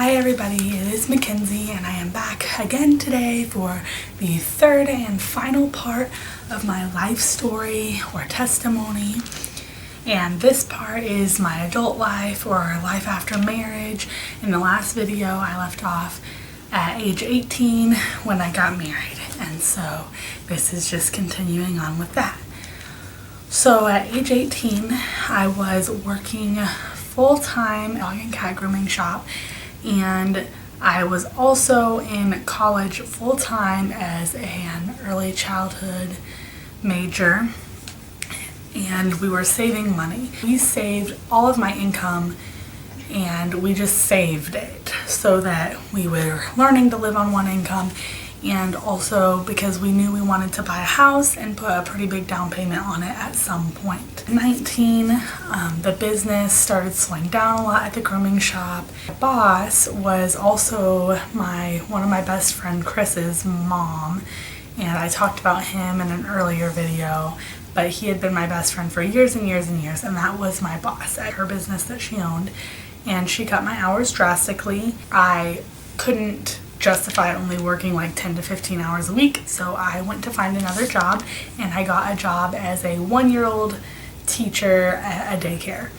Hi everybody, it is Mackenzie and I am back again today for the third and final part of my life story or testimony. And this part is my adult life or life after marriage. In the last video I left off at age 18 when I got married, and so this is just continuing on with that. So at age 18 I was working full-time dog and cat grooming shop, and I was also in college full-time as an early childhood major, and we were saving money. We saved all of my income and we just saved it so that we were learning to live on one income, and also because we knew we wanted to buy a house and put a pretty big down payment on it at some point. At 19, the business started slowing down a lot at the grooming shop. My boss was also one of my best friend Chris's mom, and I talked about him in an earlier video, but he had been my best friend for years and years and years, and that was my boss at her business that she owned, and she cut my hours drastically. I couldn't justify only working like 10 to 15 hours a week, so I went to find another job, and I got a job as a 1-year-old teacher at a daycare,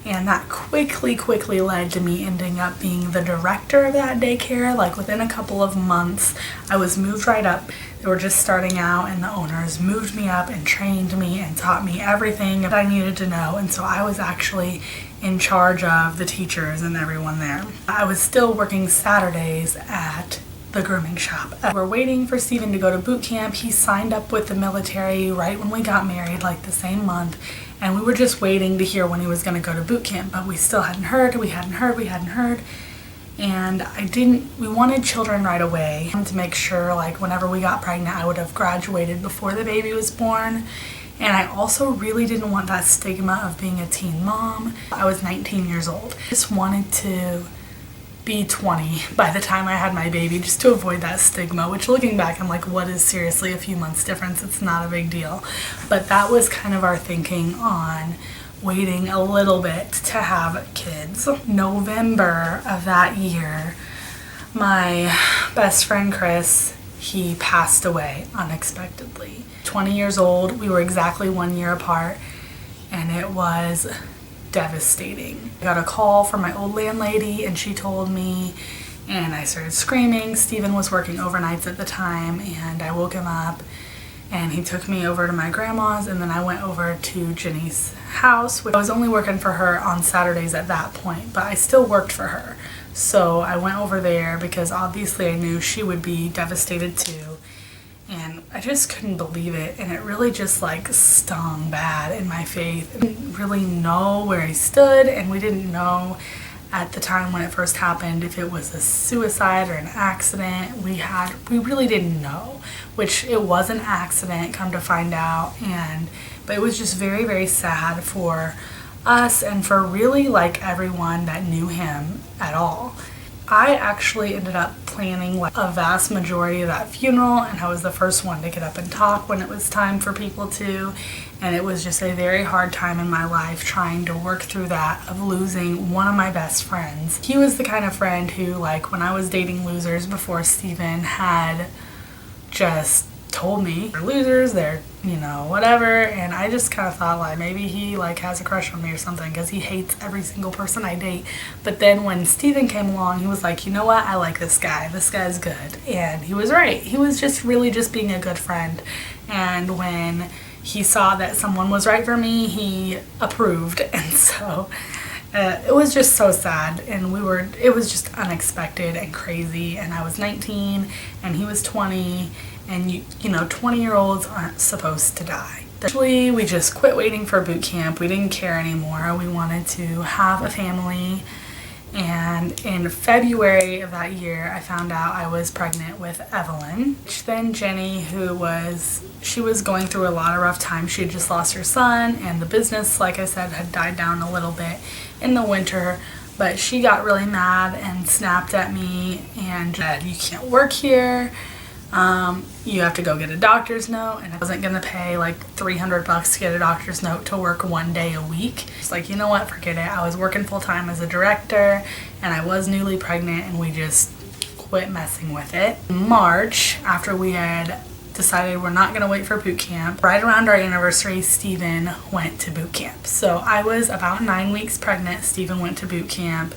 and that quickly led to me ending up being the director of that daycare. Like within a couple of months I was moved right up. They were just starting out and the owners moved me up and trained me and taught me everything that I needed to know, and so I was actually in charge of the teachers and everyone there. I was still working Saturdays at the grooming shop. We're waiting for Steven to go to boot camp. He signed up with the military right when we got married, like the same month, and we were just waiting to hear when he was going to go to boot camp, but we still hadn't heard. And we wanted children right away to make sure like whenever we got pregnant I would have graduated before the baby was born. And I also really didn't want that stigma of being a teen mom. I was 19 years old. I just wanted to be 20 by the time I had my baby, just to avoid that stigma, which looking back I'm like, what is seriously a few months difference? It's not a big deal. But that was kind of our thinking on waiting a little bit to have kids. November of that year, my best friend Chris, he passed away unexpectedly. 20 years old, we were exactly 1 year apart, and it was devastating. I got a call from my old landlady and she told me, and I started screaming. Steven was working overnights at the time, and I woke him up and he took me over to my grandma's, and then I went over to Jenny's house. I was only working for her on Saturdays at that point, but I still worked for her. So I went over there because obviously I knew she would be devastated too. And I just couldn't believe it, and it really just like stung bad in my faith. I didn't really know where he stood, and we didn't know at the time when it first happened if it was a suicide or an accident. We really didn't know, which it was an accident, come to find out, but it was just very sad for us and for really like everyone that knew him at all. I actually ended up planning like a vast majority of that funeral, and I was the first one to get up and talk when it was time for people to, and it was just a very hard time in my life trying to work through that of losing one of my best friends. He was the kind of friend who, like, when I was dating losers before Steven, had just told me they're losers, they're, you know, whatever, and I just kind of thought like maybe he like has a crush on me or something because he hates every single person I date. But then when Steven came along, he was like, you know what, I like this guy's good, and he was right. He was just really just being a good friend, and when he saw that someone was right for me, he approved. And so it was just so sad, and it was just unexpected and crazy, and I was 19 and he was 20, and you know 20-year-olds aren't supposed to die. Actually, we just quit waiting for boot camp. We didn't care anymore. We wanted to have a family, and in February of that year I found out I was pregnant with Evelyn. Then Jenny, she was going through a lot of rough times. She had just lost her son, and the business, like I said, had died down a little bit in the winter, but she got really mad and snapped at me and said, you can't work here. You have to go get a doctor's note, and I wasn't gonna pay like $300 to get a doctor's note to work 1 day a week. It's like, you know what, forget it. I was working full-time as a director, and I was newly pregnant, and we just quit messing with it. In March, after we had decided we're not gonna wait for boot camp, right around our anniversary, Steven went to boot camp. So I was about 9 weeks pregnant, Steven went to boot camp,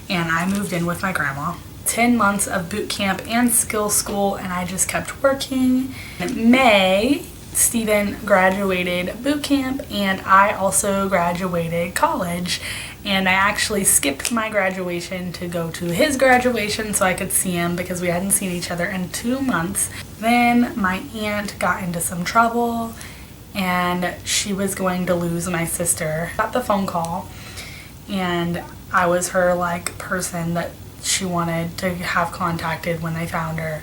and I moved in with my grandma. 10 months of boot camp and skill school, and I just kept working. In May, Steven graduated boot camp, and I also graduated college. And I actually skipped my graduation to go to his graduation so I could see him, because we hadn't seen each other in 2 months. Then my aunt got into some trouble, and she was going to lose my sister. Got the phone call, and I was her like person that she wanted to have contacted when they found her.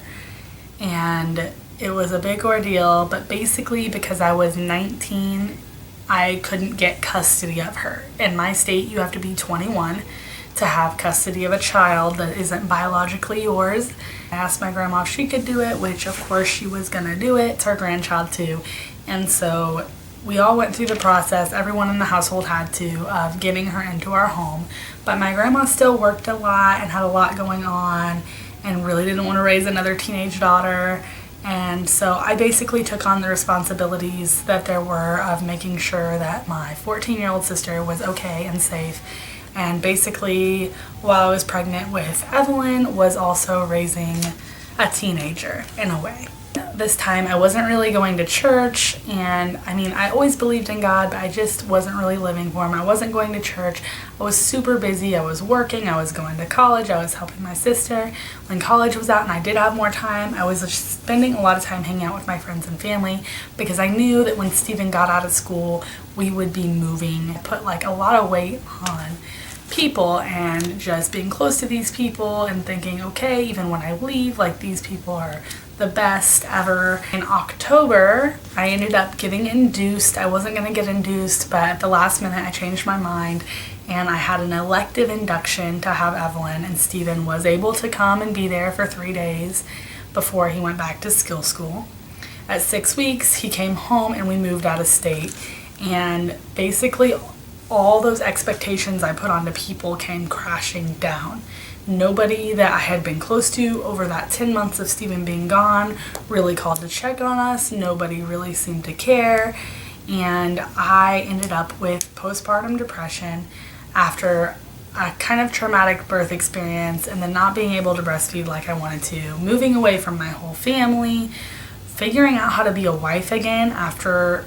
And it was a big ordeal, but basically because I was 19, I couldn't get custody of her. In my state, you have to be 21 to have custody of a child that isn't biologically yours. I asked my grandma if she could do it, which of course she was gonna do it. It's our grandchild too. And so we all went through the process, everyone in the household had to, of getting her into our home. But my grandma still worked a lot and had a lot going on and really didn't want to raise another teenage daughter. And so I basically took on the responsibilities that there were of making sure that my 14-year-old sister was okay and safe. And basically, while I was pregnant with Evelyn, was also raising a teenager in a way. This time I wasn't really going to church, and I mean, I always believed in God, but I just wasn't really living for him. I wasn't going to church. I was super busy. I was working. I was going to college. I was helping my sister. When college was out and I did have more time, I was just spending a lot of time hanging out with my friends and family, because I knew that when Steven got out of school, we would be moving. I put like a lot of weight on people and just being close to these people and thinking, okay, even when I leave, like, these people are the best ever. In October, I ended up getting induced. I wasn't gonna get induced, but at the last minute I changed my mind, and I had an elective induction to have Evelyn, and Steven was able to come and be there for 3 days before he went back to skill school. At 6 weeks, he came home and we moved out of state, and basically all those expectations I put onto people came crashing down. Nobody that I had been close to over that 10 months of Steven being gone really called to check on us. Nobody really seemed to care. And I ended up with postpartum depression after a kind of traumatic birth experience, and then not being able to breastfeed like I wanted to, moving away from my whole family, figuring out how to be a wife again after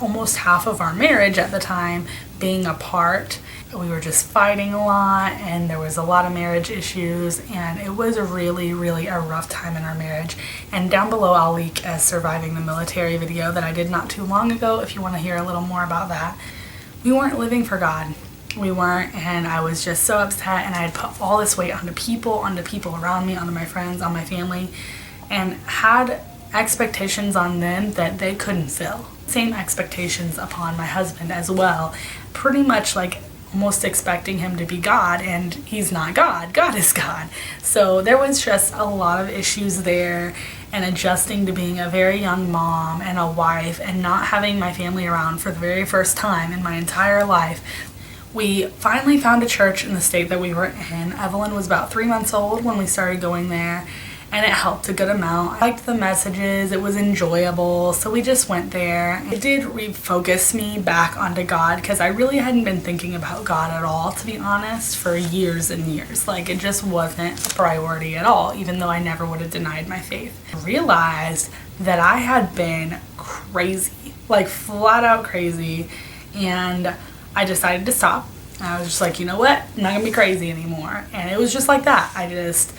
almost half of our marriage at the time being apart. We were just fighting a lot, and there was a lot of marriage issues, and it was really, really a rough time in our marriage. And down below I'll link a surviving the military video that I did not too long ago if you want to hear a little more about that. We weren't living for God. We weren't, and I was just so upset, and I had put all this weight onto people around me, onto my friends, on my family, and had expectations on them that they couldn't fill. Same expectations upon my husband as well. Pretty much like almost expecting him to be God, and he's not God. God is God. So there was just a lot of issues there, and adjusting to being a very young mom and a wife and not having my family around for the very first time in my entire life. We finally found a church in the state that we were in. Evelyn was about 3 months old when we started going there, and it helped a good amount. I liked the messages, it was enjoyable, so we just went there. It did refocus me back onto God, because I really hadn't been thinking about God at all, to be honest, for years and years. Like, it just wasn't a priority at all, even though I never would have denied my faith. I realized that I had been crazy, like flat out crazy, and I decided to stop. I was just like, you know what? I'm not gonna be crazy anymore. And it was just like that. I just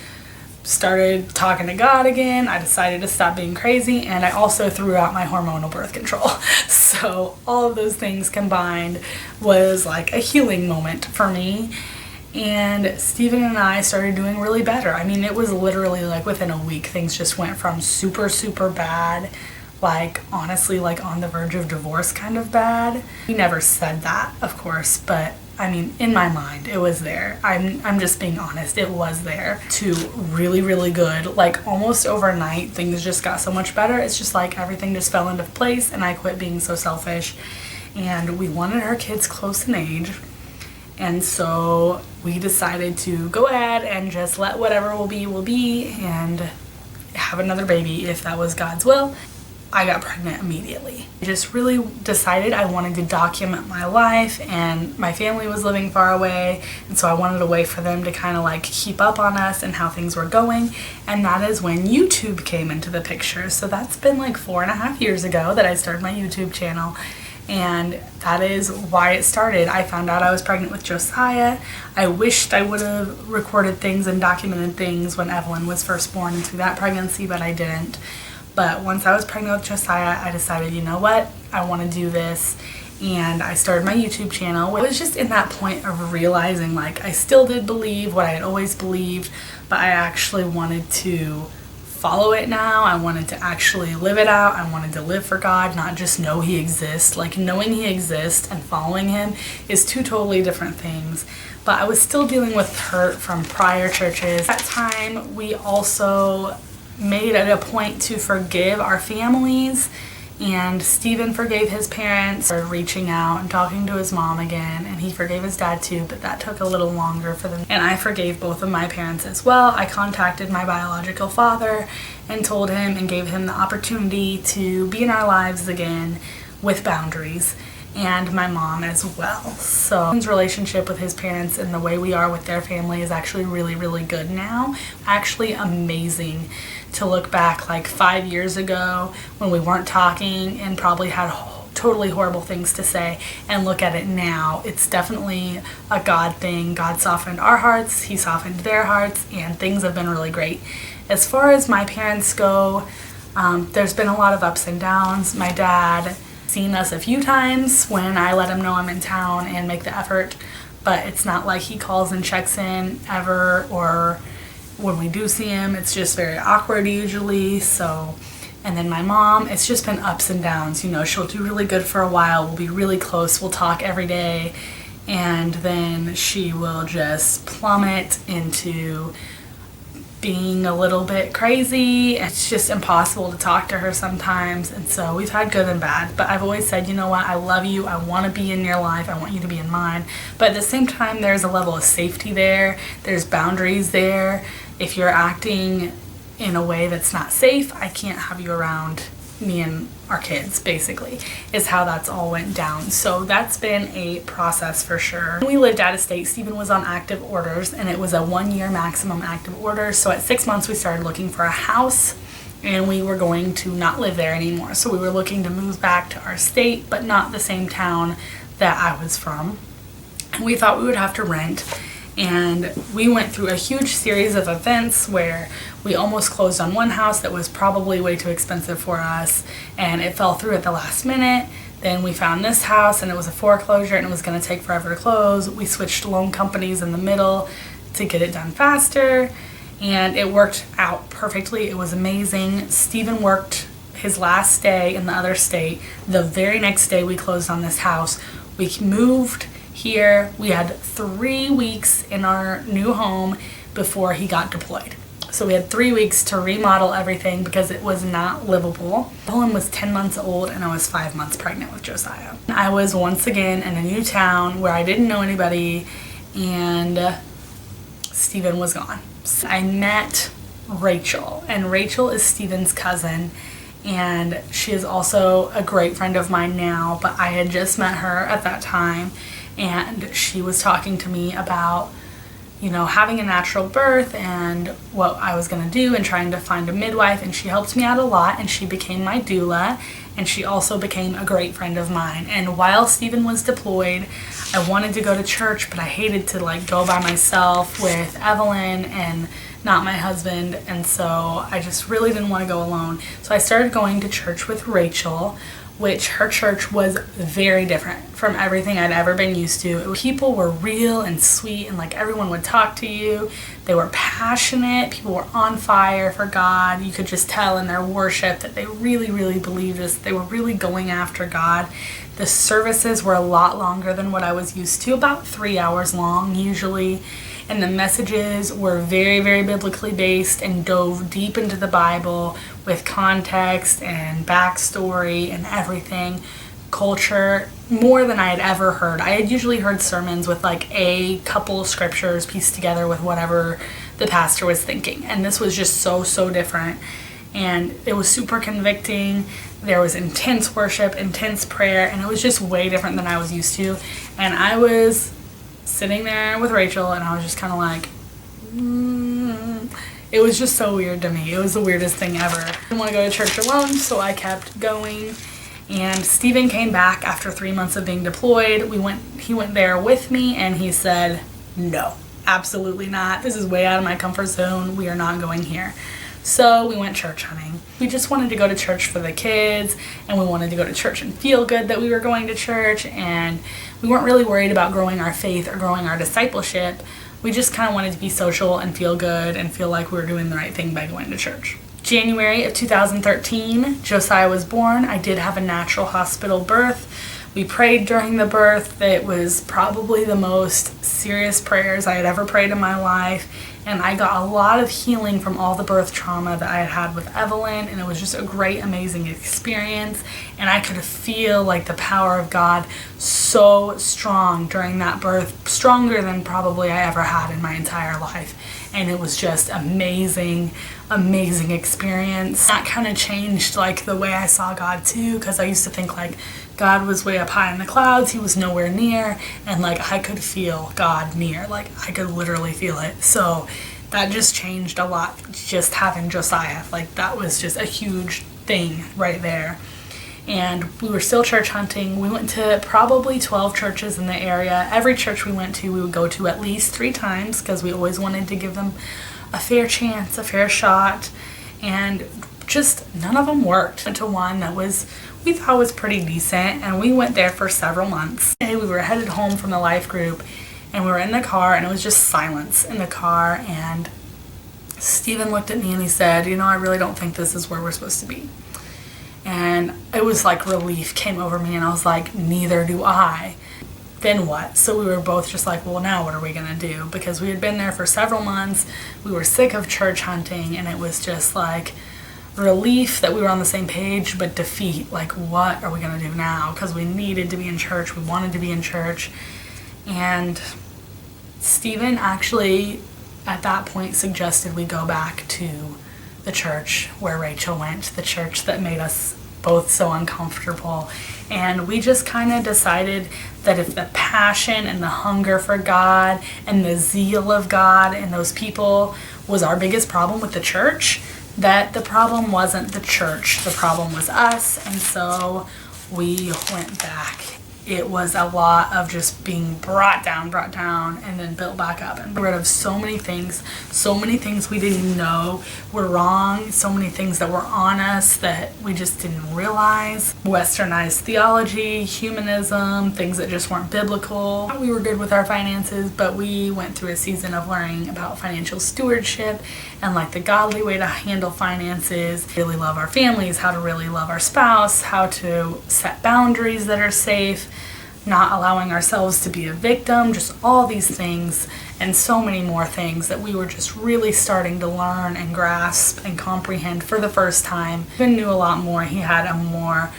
started talking to God again. I decided to stop being crazy, and I also threw out my hormonal birth control. So all of those things combined was like a healing moment for me. And Steven and I started doing really better. I mean, it was literally like within a week, things just went from super, super bad, like honestly like on the verge of divorce kind of bad. We never said that, of course, but I mean, in my mind, it was there. I'm just being honest. It was there. To really, really good. Like almost overnight, things just got so much better. It's just like everything just fell into place and I quit being so selfish. And we wanted our kids close in age. And so we decided to go ahead and just let whatever will be and have another baby if that was God's will. I got pregnant immediately. I just really decided I wanted to document my life, and my family was living far away, and so I wanted a way for them to kind of like keep up on us and how things were going. And that is when YouTube came into the picture. So that's been like 4.5 years ago that I started my YouTube channel. And that is why it started. I found out I was pregnant with Josiah. I wished I would have recorded things and documented things when Evelyn was first born through that pregnancy, but I didn't. But once I was pregnant with Josiah, I decided, you know what, I want to do this. And I started my YouTube channel. I was just in that point of realizing like I still did believe what I had always believed, but I actually wanted to follow it now. I wanted to actually live it out. I wanted to live for God, not just know He exists. Like knowing He exists and following Him is two totally different things. But I was still dealing with hurt from prior churches. At that time, we also made it a point to forgive our families, and Stephen forgave his parents, started reaching out and talking to his mom again, and he forgave his dad too, but that took a little longer for them. And I forgave both of my parents as well. I contacted my biological father and told him and gave him the opportunity to be in our lives again with boundaries, and my mom as well. So his relationship with his parents and the way we are with their family is actually really, really good now. Actually amazing to look back like 5 years ago when we weren't talking and probably had totally horrible things to say, and look at it now. It's definitely a God thing. God softened our hearts, He softened their hearts, and things have been really great. As far as my parents go, there's been a lot of ups and downs. My dad seen us a few times when I let him know I'm in town and make the effort, but it's not like he calls and checks in ever, or when we do see him, it's just very awkward usually. So, and then my mom, it's just been ups and downs. You know, she'll do really good for a while, we'll be really close, we'll talk every day, and then she will just plummet into being a little bit crazy. It's just impossible to talk to her sometimes, and so we've had good and bad. But I've always said, you know what, I love you, I want to be in your life, I want you to be in mine. But at the same time, there's a level of safety there, there's boundaries there. If you're acting in a way that's not safe, I can't have you around me and our kids, basically, is how that's all went down. So that's been a process for sure. When we lived out of state, Stephen was on active orders, and it was a 1-year maximum active order. So at 6 months, we started looking for a house, and we were going to not live there anymore. So we were looking to move back to our state, but not the same town that I was from. And we thought we would have to rent. And we went through a huge series of events where we almost closed on one house that was probably way too expensive for us, and it fell through at the last minute. Then we found this house, and it was a foreclosure, and it was going to take forever to close. We switched loan companies in the middle to get it done faster, and it worked out perfectly. It was amazing. Stephen worked his last day in the other state. The very next day we closed on this house, we moved here. We had 3 weeks in our new home before he got deployed. So we had 3 weeks to remodel everything because it was not livable. Evelyn was 10 months old and I was 5 months pregnant with Josiah. I was once again in a new town where I didn't know anybody, and Stephen was gone. So I met Rachel, and Rachel is Stephen's cousin, and she is also a great friend of mine now, but I had just met her at that time. And she was talking to me about, you know, having a natural birth and what I was going to do and trying to find a midwife, and she helped me out a lot, and she became my doula, and she also became a great friend of mine. And while Stephen was deployed, I wanted to go to church, but I hated to like go by myself with Evelyn and not my husband, and so I just really didn't want to go alone. So I started going to church with Rachel, which her church was very different from everything I'd ever been used to. People were real and sweet, and like everyone would talk to you. They were passionate. People were on fire for God. You could just tell in their worship that they really, really believed this. They were really going after God. The services were a lot longer than what I was used to, about 3 hours long usually. And the messages were very, very biblically based and dove deep into the Bible with context and backstory and everything, culture, more than I had ever heard. I had usually heard sermons with like a couple of scriptures pieced together with whatever the pastor was thinking. And this was just so, so different. And it was super convicting. There was intense worship, intense prayer, and it was just way different than I was used to. And I was sitting there with Rachel, and I was just kind of like, It was just so weird to me. It was the weirdest thing ever. I didn't want to go to church alone, so I kept going. And Steven came back after 3 months of being deployed. He went there with me, and he said, no, absolutely not. This is way out of my comfort zone. We are not going here. So we went church hunting. We just wanted to go to church for the kids, and we wanted to go to church and feel good that we were going to church, and we weren't really worried about growing our faith or growing our discipleship. We just kind of wanted to be social and feel good and feel like we were doing the right thing by going to church. January of 2013, Josiah was born. I did have a natural hospital birth. We prayed during the birth. It was probably the most serious prayers I had ever prayed in my life. And I got a lot of healing from all the birth trauma that I had had with Evelyn. And it was just a great, amazing experience. And I could feel like the power of God so strong during that birth, stronger than probably I ever had in my entire life. And it was just amazing, amazing experience. That kind of changed like the way I saw God too, because I used to think like God was way up high in the clouds, he was nowhere near, and like I could feel God near, like I could literally feel it. So that just changed a lot, just having Josiah. Like that was just a huge thing right there. And we were still church hunting. We went to probably 12 churches in the area. Every church we went to, we would go to at least 3 times because we always wanted to give them a fair chance, a fair shot. And just none of them worked. Went to one that we thought was pretty decent, and we went there for several months. And we were headed home from the life group, and we were in the car, and it was just silence in the car. And Steven looked at me and he said, I really don't think this is where we're supposed to be. And it was like relief came over me, and I was like, neither do I. Then what? So we were both just like, well, now what are we gonna do? Because we had been there for several months, we were sick of church hunting, and it was just like relief that we were on the same page, but defeat. Like, what are we gonna do now? Because we needed to be in church, we wanted to be in church. And Steven actually at that point suggested we go back to the church where Rachel went, the church that made us both so uncomfortable. And we just kind of decided that if the passion and the hunger for God and the zeal of God and those people was our biggest problem with the church, that the problem wasn't the church, the problem was us. And so we went back. It was a lot of just being brought down, and then built back up, and rid of so many things we didn't know were wrong, so many things that were on us that we just didn't realize. Westernized theology, humanism, things that just weren't biblical. We were good with our finances, but we went through a season of learning about financial stewardship and like the godly way to handle finances, really love our families, how to really love our spouse, how to set boundaries that are safe, not allowing ourselves to be a victim, just all these things and so many more things that we were just really starting to learn and grasp and comprehend for the first time. Even knew a lot more. He had a more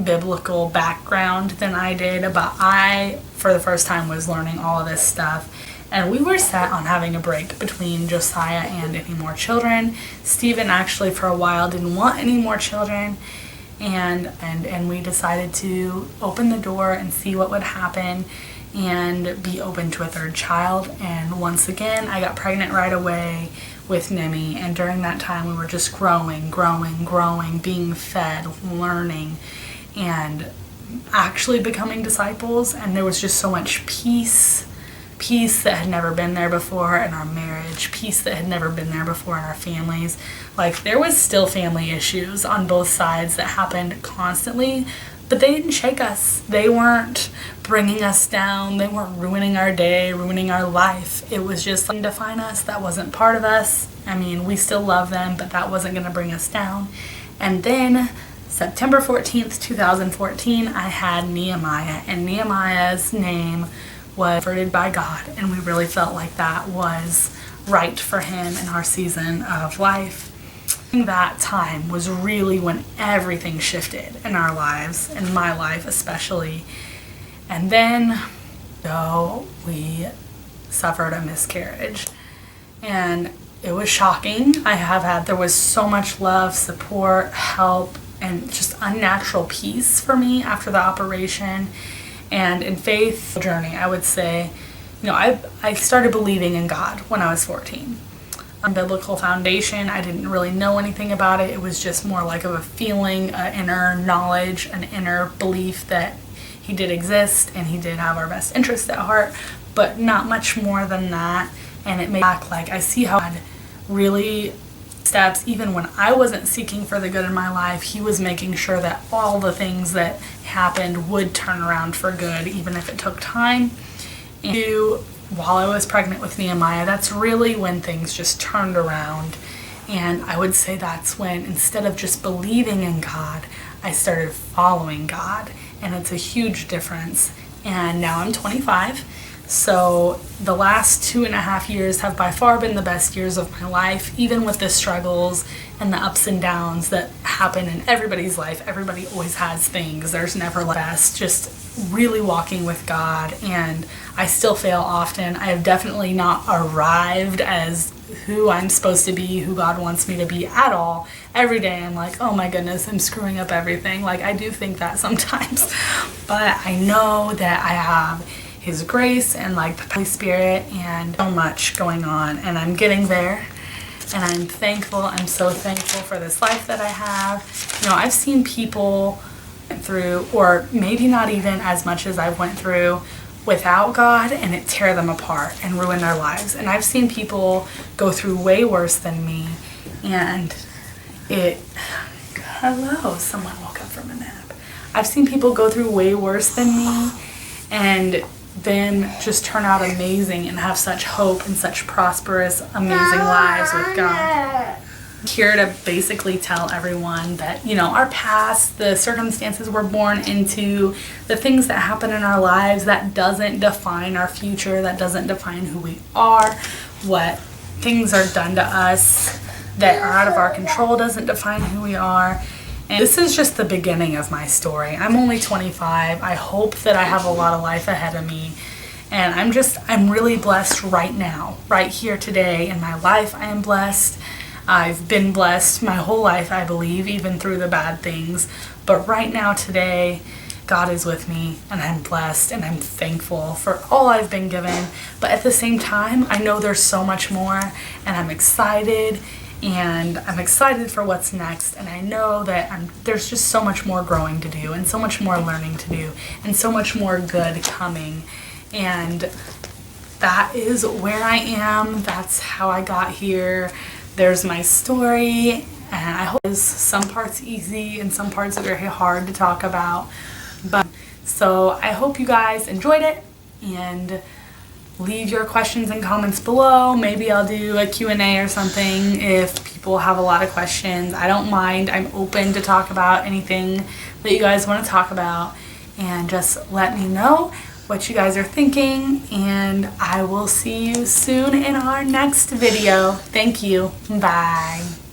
biblical background than I did, but I, for the first time, was learning all of this stuff. And we were set on having a break between Josiah and any more children. Steven actually for a while didn't want any more children. And we decided to open the door and see what would happen and be open to a third child. And once again, I got pregnant right away with Nemi. And during that time, we were just growing, being fed, learning, and actually becoming disciples. And there was just so much peace peace that had never been there before in our marriage, peace that had never been there before in our families. Like, there was still family issues on both sides that happened constantly, but they didn't shake us. They weren't bringing us down. They weren't ruining our day, ruining our life. It was just to define us. That wasn't part of us. I mean, we still love them, but that wasn't going to bring us down. And then September 14th, 2014, I had Nehemiah, and Nehemiah's name was converted by God, and we really felt like that was right for him in our season of life. That time was really when everything shifted in our lives, in my life especially. And then we suffered a miscarriage, and it was shocking. There was so much love, support, help, and just unnatural peace for me after the operation. And in faith journey, I would say, I started believing in God when I was 14. Biblical foundation, I didn't really know anything about it. It was just more like of a feeling, an inner knowledge, an inner belief that he did exist and he did have our best interest at heart, but not much more than that. And it made me back, like, I see how God really steps, even when I wasn't seeking for the good in my life, he was making sure that all the things that happened would turn around for good, even if it took time. And while I was pregnant with Nehemiah, that's really when things just turned around. And I would say that's when, instead of just believing in God, I started following God. And it's a huge difference. And now I'm 25. So the last 2.5 years have by far been the best years of my life, even with the struggles and the ups and downs that happen in everybody's life. Everybody always has things. There's never the best. Just really walking with God, and I still fail often. I have definitely not arrived as who I'm supposed to be, who God wants me to be at all. Every day I'm like, oh my goodness, I'm screwing up everything. Like, I do think that sometimes, but I know that I have his grace and like the Holy Spirit and so much going on, and I'm getting there, and I'm thankful. I'm so thankful for this life that I have. I've seen people through, or maybe not even as much as I went through without God, and it tear them apart and ruin their lives. And I've seen people go through way worse than me, and someone woke up from a nap. I've seen people go through way worse than me and then just turn out amazing and have such hope and such prosperous, amazing lives with God. Here to basically tell everyone that, our past, the circumstances we're born into, the things that happen in our lives, that doesn't define our future, that doesn't define who we are. What things are done to us that are out of our control doesn't define who we are. And this is just the beginning of my story. I'm only 25. I hope that I have a lot of life ahead of me. And I'm really blessed right now, right here today in my life. I am blessed. I've been blessed my whole life, I believe, even through the bad things. But right now, today, God is with me, and I'm blessed, and I'm thankful for all I've been given. But at the same time, I know there's so much more, and I'm excited, for what's next. And I know that there's just so much more growing to do, and so much more learning to do, and so much more good coming. And that is where I am. That's how I got here. There's my story, and I hope there's some parts easy and some parts very hard to talk about. So I hope you guys enjoyed it, and leave your questions and comments below. Maybe I'll do a Q&A or something if people have a lot of questions. I don't mind. I'm open to talk about anything that you guys want to talk about, and just let me know what you guys are thinking, and I will see you soon in our next video. Thank you. Bye.